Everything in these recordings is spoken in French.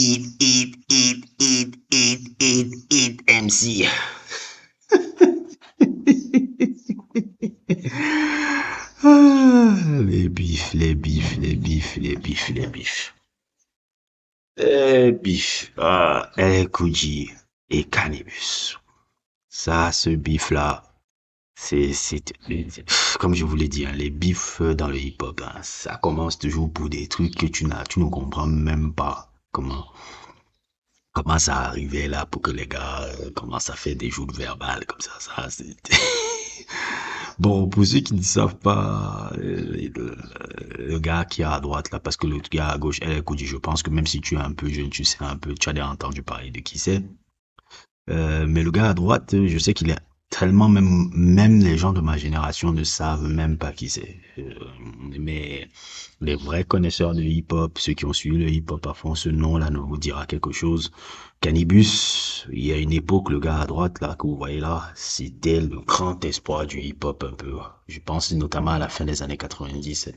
Eat, MC. Ah, les bifs, les bifs, les bifs, les bifs, les bifs. Les bifs. Ah, El Kouji et Cannibus. Ça, ce bif-là, comme je vous l'ai dit, hein, les bifs dans le hip-hop, hein, ça commence toujours pour des trucs que tu ne comprends même pas comment ça arrivait là pour que les gars commencent à faire des joutes verbales comme ça. Bon, pour ceux qui ne savent pas, le gars qui est à droite là, parce que le gars à gauche, elle écoute, je pense que même si tu es un peu jeune, tu sais un peu, tu as déjà entendu parler de qui c'est. Mais le gars à droite, je sais qu'il est tellement même les gens de ma génération ne savent même pas qui c'est. Mais les vrais connaisseurs de hip-hop, ceux qui ont suivi le hip-hop à fond, ce nom-là ne vous dira quelque chose. Cannibus, il y a une époque, le gars à droite là que vous voyez là, c'était le grand espoir du hip-hop un peu. Je pense notamment à la fin des années 90.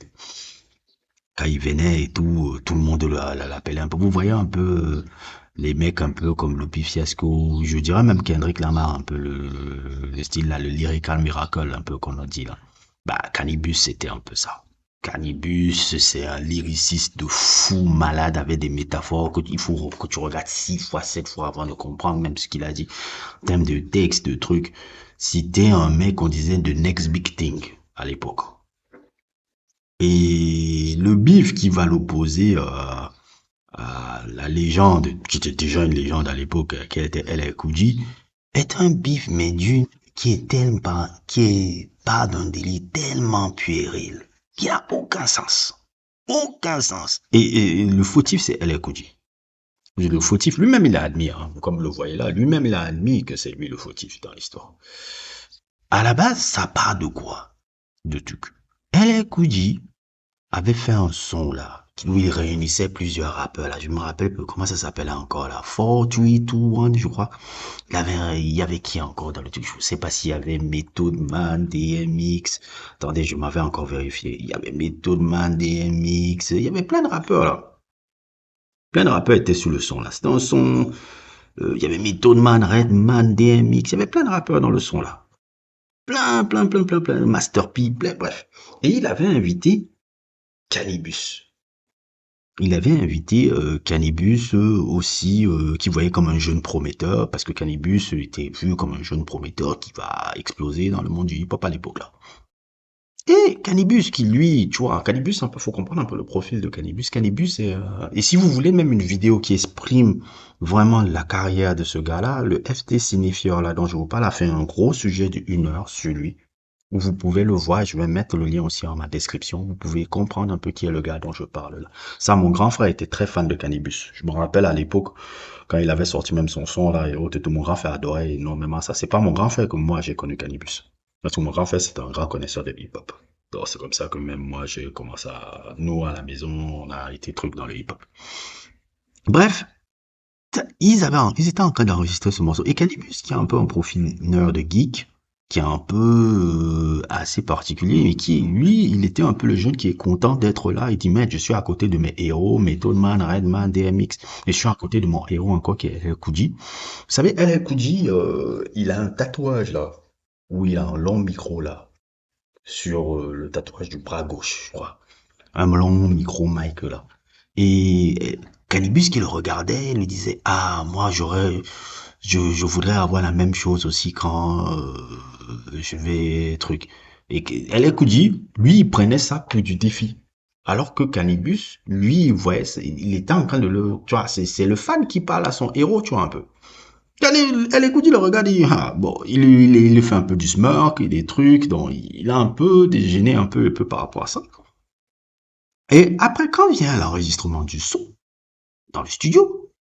Quand il venait et tout, tout le monde l'appelait un peu. Vous voyez un peu les mecs un peu comme Lupe Fiasco, je dirais même Kendrick Lamar, un peu le style là, le lyrical miracle un peu qu'on a dit là. Bah, Cannibus, c'était un peu ça. Cannibus, c'est un lyriciste de fou malade avec des métaphores que il faut que tu regardes 6 fois, 7 fois avant de comprendre même ce qu'il a dit. En termes de texte, de trucs. C'était un mec qu'on disait de next big thing à l'époque. Et le bif qui va l'opposer à la légende, qui était déjà une légende à l'époque, qui était LL Cool J, est un bif, mais d'une, qui est pas d'un délit tellement puéril, qui n'a aucun sens. Aucun sens. Et le fautif, c'est LL Cool J. Le fautif, lui-même, il a admis, hein, comme vous le voyez là, lui-même, il a admis que c'est lui le fautif dans l'histoire. À la base, ça part de quoi? De trucs. LL Cool J avait fait un son là, où il réunissait plusieurs rappeurs là. Je me rappelle plus comment ça s'appelait encore là. 4, 3, 2, 1, je crois. Il y avait qui encore dans le truc? Je sais pas s'il y avait Method Man, DMX. Attendez, je m'avais encore vérifié. Il y avait Method Man, DMX. Il y avait plein de rappeurs là. Plein de rappeurs étaient sur le son là. C'était un son. Il y avait Method Man, Redman, DMX. Il y avait plein de rappeurs dans le son là. Plein. Master P, bref. Et il avait invité Cannibus. Il avait invité Cannibus aussi, qui voyait comme un jeune prometteur, parce que Cannibus était vu comme un jeune prometteur qui va exploser dans le monde du hip-hop à l'époque là. Et Cannibus qui lui, tu vois, Cannibus, un peu, faut comprendre un peu le profil de Cannibus. Cannibus et si vous voulez même une vidéo qui exprime vraiment la carrière de ce gars-là, le FT Signifieur là dont je vous parle a fait un gros sujet d'1 heure sur lui. Vous pouvez le voir, je vais mettre le lien aussi en ma description. Vous pouvez comprendre un peu qui est le gars dont je parle là. Ça, mon grand frère était très fan de Cannibus. Je me rappelle à l'époque, quand il avait sorti même son son là, et autres, tout mon grand frère adorait énormément ça. C'est pas mon grand frère que moi j'ai connu Cannibus. Parce que mon grand frère, c'est un grand connaisseur de hip-hop. Donc c'est comme ça que même moi, j'ai commencé à, nous, à la maison, on a été truc dans le hip-hop. Bref, ils étaient en train d'enregistrer ce morceau. Et Cannibus, qui a un peu un profil nerd de geek, qui est un peu assez particulier, mais qui, lui, il était un peu le jeune qui est content d'être là. Il dit, mais je suis à côté de mes héros, Method Man, Redman, DMX, et je suis à côté de mon héros encore qui est LL Cool J. Vous savez, LL Cool J, il a un tatouage là, où il a un long micro là, sur le tatouage du bras gauche, je crois. Un long micro mic là. Et Cannibus qui le regardait lui disait, ah, moi je voudrais avoir la même chose aussi quand je vais truc. Et LL Cool J, lui, il prenait ça pour du défi. Alors que Cannibus, lui, il voyait, il était en train de le, tu vois, c'est le fan qui parle à son héros, tu vois, un peu. Elle écoute, il le regarde, ah, bon, il fait un peu du smirk, des trucs, donc il a un peu dégéné un peu par rapport à ça. Et après, quand vient l'enregistrement du son, dans le studio,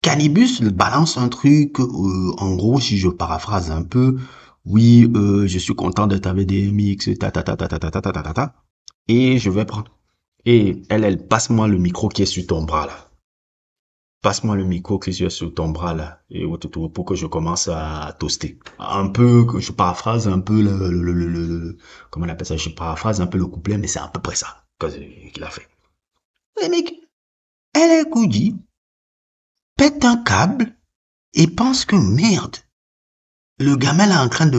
Cannibus balance un truc, en gros, si je paraphrase un peu, oui, je suis content d'être avec des mix, ta. Et je vais prendre. Et elle, passe-moi le micro qui est sur ton bras, là. Passe-moi le micro qui est sur ton bras, là. Et pour que je commence à toaster. Un peu, que je paraphrase un peu comment on appelle ça? Je paraphrase un peu le couplet, mais c'est à peu près ça qu'il a fait. Les mecs, elle est Kouji. pète un câble et pense que merde, le gamin est en train de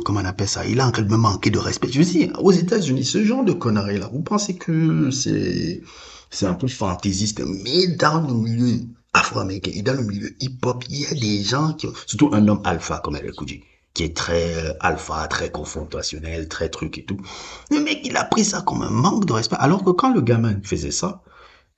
comment on appelle ça? Il est en train de me manquer de respect. Je veux dire, aux États-Unis, ce genre de conneries-là, vous pensez que c'est un peu fantaisiste, mais dans le milieu afro-américain et dans le milieu hip-hop, il y a des gens qui, surtout un homme alpha comme El Kouji, qui est très alpha, très confrontationnel, très truc et tout. Le mec, il a pris ça comme un manque de respect, alors que quand le gamin faisait ça,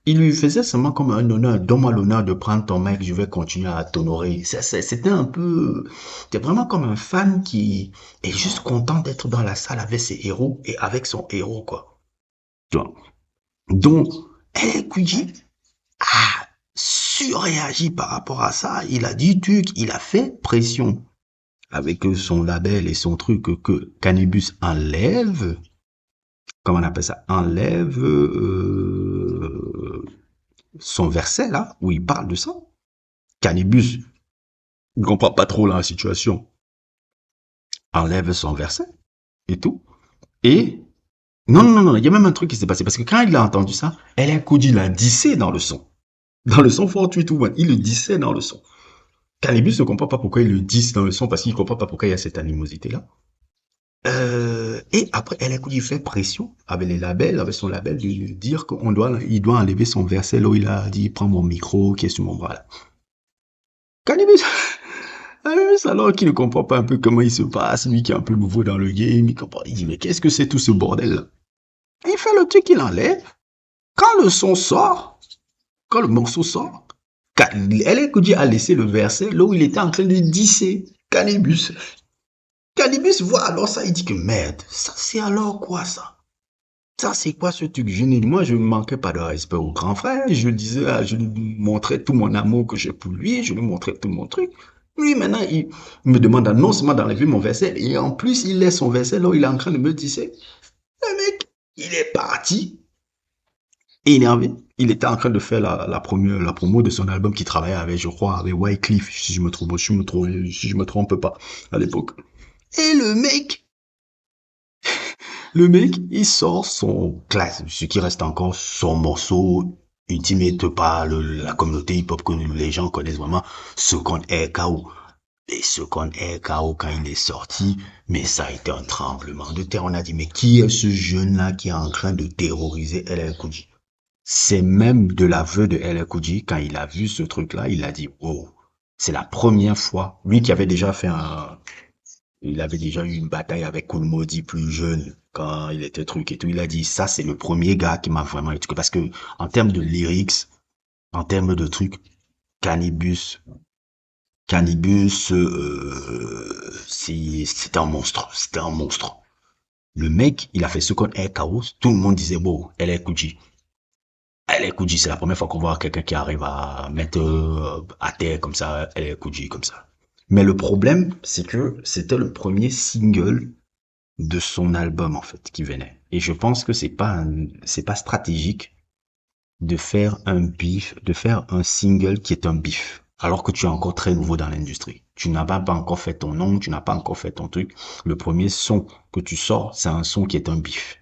il lui faisait seulement comme un honneur, donne-moi l'honneur de prendre ton mec, je vais continuer à t'honorer. C'était un peu, c'était vraiment comme un fan qui est juste content d'être dans la salle avec ses héros et avec son héros, quoi. Tu vois. Donc, LL Cool J a surréagi par rapport à ça. Il a dit truc, il a fait pression avec son label et son truc que Cannabis enlève, comment on appelle ça, enlève son verset là, où il parle de ça. Cannabis ne comprend pas trop la situation, enlève son verset et tout. Et non, il y a même un truc qui s'est passé parce que quand il a entendu ça, LL Cool J l'a dissé dans le son. Dans le son 432, il le dissait dans le son. Cannabis ne comprend pas pourquoi il le disse dans le son parce qu'il ne comprend pas pourquoi il y a cette animosité-là. Et après, LL Cool J fait pression avec les labels, avec son label, de lui dire il doit enlever son verset là où il a dit prends mon micro qui est sur mon bras là. Cannabis, alors qu'il ne comprend pas un peu comment il se passe, lui qui est un peu nouveau dans le game, il dit mais qu'est-ce que c'est tout ce bordel là? Il fait le truc, il enlève. Quand le son sort, quand le morceau sort, LL Cool J a laissé le verset là où il était en train de disser Cannabis. Cannabis voit alors ça, il dit que merde, ça c'est alors quoi ça? Ça c'est quoi ce truc? Moi je ne manquais pas de respect au grand frère, je disais, je lui montrais tout mon amour que j'ai pour lui, je lui montrais tout mon truc. Lui maintenant il me demande non seulement d'enlever mon verset, et en plus il laisse son verset là où il est en train de me disser, le mec, il est parti, énervé. Il était en train de faire la promo de son album qu'il travaillait avec, je crois, avec Wycliffe, si je me trompe, si je me trompe pas, à l'époque. Et le mec, il sort son classe, ce qui reste encore son morceau ultimate par la communauté hip-hop que les gens connaissent vraiment, Second Air KO. Et Second Air KO, quand il est sorti, mais ça a été un tremblement de terre. On a dit, mais qui est ce jeune-là qui est en train de terroriser LL Cool J? C'est même de l'aveu de LL Cool J, quand il a vu ce truc-là, il a dit, oh, c'est la première fois, lui qui avait déjà fait il avait déjà eu une bataille avec Kool Moe plus jeune, quand il était truc et tout. Il a dit, ça, c'est le premier gars qui m'a vraiment éduqué. Parce que, en termes de lyrics, en termes de trucs, Cannabis, c'était un monstre. C'était un monstre. Le mec, il a fait ce qu'on est chaos. Tout le monde disait, wow, elle est Kouji. Elle est Kouji. C'est la première fois qu'on voit quelqu'un qui arrive à mettre à terre comme ça, elle est Kouji comme ça. Mais le problème, c'est que c'était le premier single de son album en fait qui venait. Et je pense que c'est pas stratégique de faire un bif, de faire un single qui est un bif, alors que tu es encore très nouveau dans l'industrie. Tu n'as pas encore fait ton nom, tu n'as pas encore fait ton truc. Le premier son que tu sors, c'est un son qui est un bif.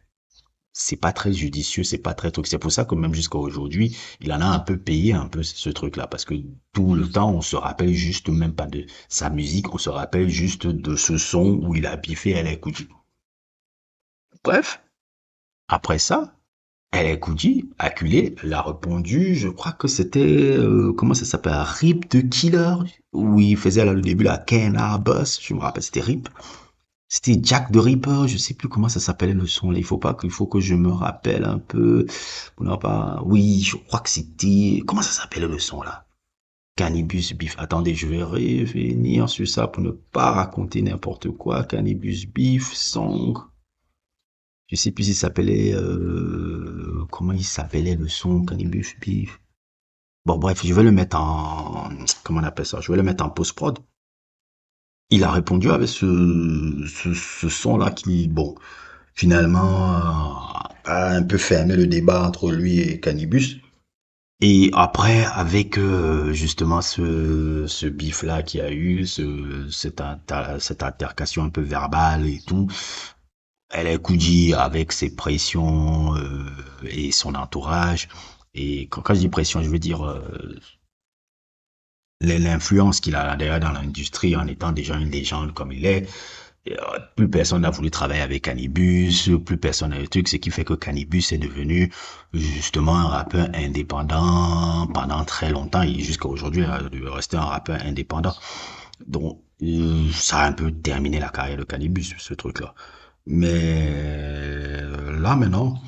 C'est pas très judicieux, c'est pas très truc. C'est pour ça que même jusqu'à aujourd'hui, il en a un peu payé un peu ce truc-là, parce que tout le temps, on se rappelle juste même pas de sa musique, on se rappelle juste de ce son où il a biffé Elle Kouji. Bref, après ça, LL Cool J, acculé, l'a répondu, je crois que c'était, comment ça s'appelle, Rip the Killer, où il faisait là le début la Ken Boss, je me rappelle, c'était Rip. C'était Jack the Ripper, je sais plus comment ça s'appelait le son, là. Il faut que je me rappelle un peu. Non, pas, oui, je crois que c'était, comment ça s'appelait le son, là? Cannabis Beef. Attendez, je vais revenir sur ça pour ne pas raconter n'importe quoi. Cannabis Beef, song. Je sais plus s'il s'appelait, comment il s'appelait le son, Cannabis Beef. Bon, bref, je vais le mettre en, comment on appelle ça? Je vais le mettre en post-prod. Il a répondu avec ce son-là qui, bon, finalement, a un peu fermé le débat entre lui et Cannabis. Et après, avec justement ce bif-là qu'il y a eu, cette altercation un peu verbale et tout, elle est Kouji avec ses pressions et son entourage. Et quand je dis pression, je veux dire l'influence qu'il a derrière dans l'industrie en étant déjà une légende comme il est. Plus personne n'a voulu travailler avec Cannibus, plus personne n'a le truc, ce qui fait que Cannibus est devenu justement un rappeur indépendant pendant très longtemps et jusqu'à aujourd'hui, il est resté un rappeur indépendant. Donc, ça a un peu terminé la carrière de Cannibus, ce truc-là. Mais là maintenant,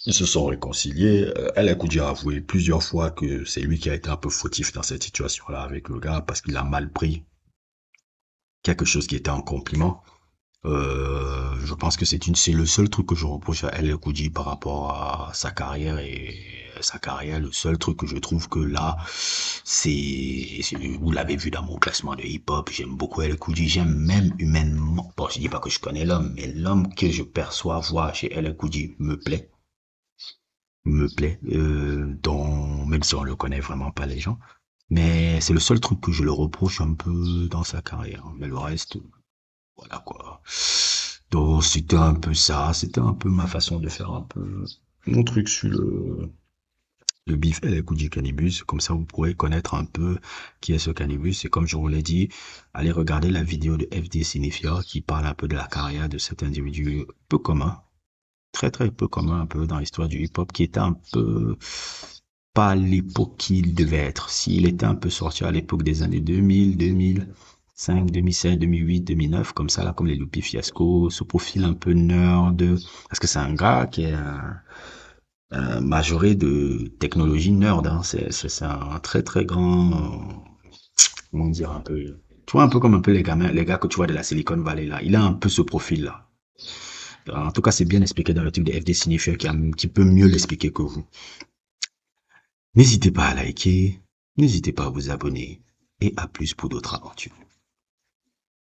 ils se sont réconciliés. El Koudia a avoué plusieurs fois que c'est lui qui a été un peu fautif dans cette situation-là avec le gars parce qu'il a mal pris quelque chose qui était un compliment. Je pense que c'est le seul truc que je reproche à El Kouji par rapport à sa carrière et sa carrière. Le seul truc que je trouve que là, vous l'avez vu dans mon classement de hip-hop, j'aime beaucoup El Kouji, j'aime même humainement. Bon, je dis pas que je connais l'homme, mais l'homme que je perçois voir chez El Kouji me plaît, dont, même si on le connaît vraiment pas les gens. Mais c'est le seul truc que je le reproche un peu dans sa carrière. Mais le reste, voilà quoi. Donc c'était un peu ça, c'était un peu ma façon de faire un peu mon truc sur le beef et les coups du cannabis. Comme ça vous pourrez connaître un peu qui est ce cannabis. Et comme je vous l'ai dit, allez regarder la vidéo de FD Signifier qui parle un peu de la carrière de cet individu peu commun, très très peu commun un peu dans l'histoire du hip-hop, qui était un peu pas à l'époque qu'il devait être. S'il était un peu sorti à l'époque des années 2000, 2005, 2007, 2008, 2009, comme ça, là, comme les Lupi Fiasco, ce profil un peu nerd, parce que c'est un gars qui est un majoré de technologie nerd, hein. C'est un très très grand, comment dire, un peu, tu vois, un peu comme un peu les gamins, les gars que tu vois de la Silicon Valley, là. Il a un peu ce profil-là. En tout cas, c'est bien expliqué dans le truc de FD Signifier qui peut mieux l'expliquer que vous. N'hésitez pas à liker, n'hésitez pas à vous abonner et à plus pour d'autres aventures.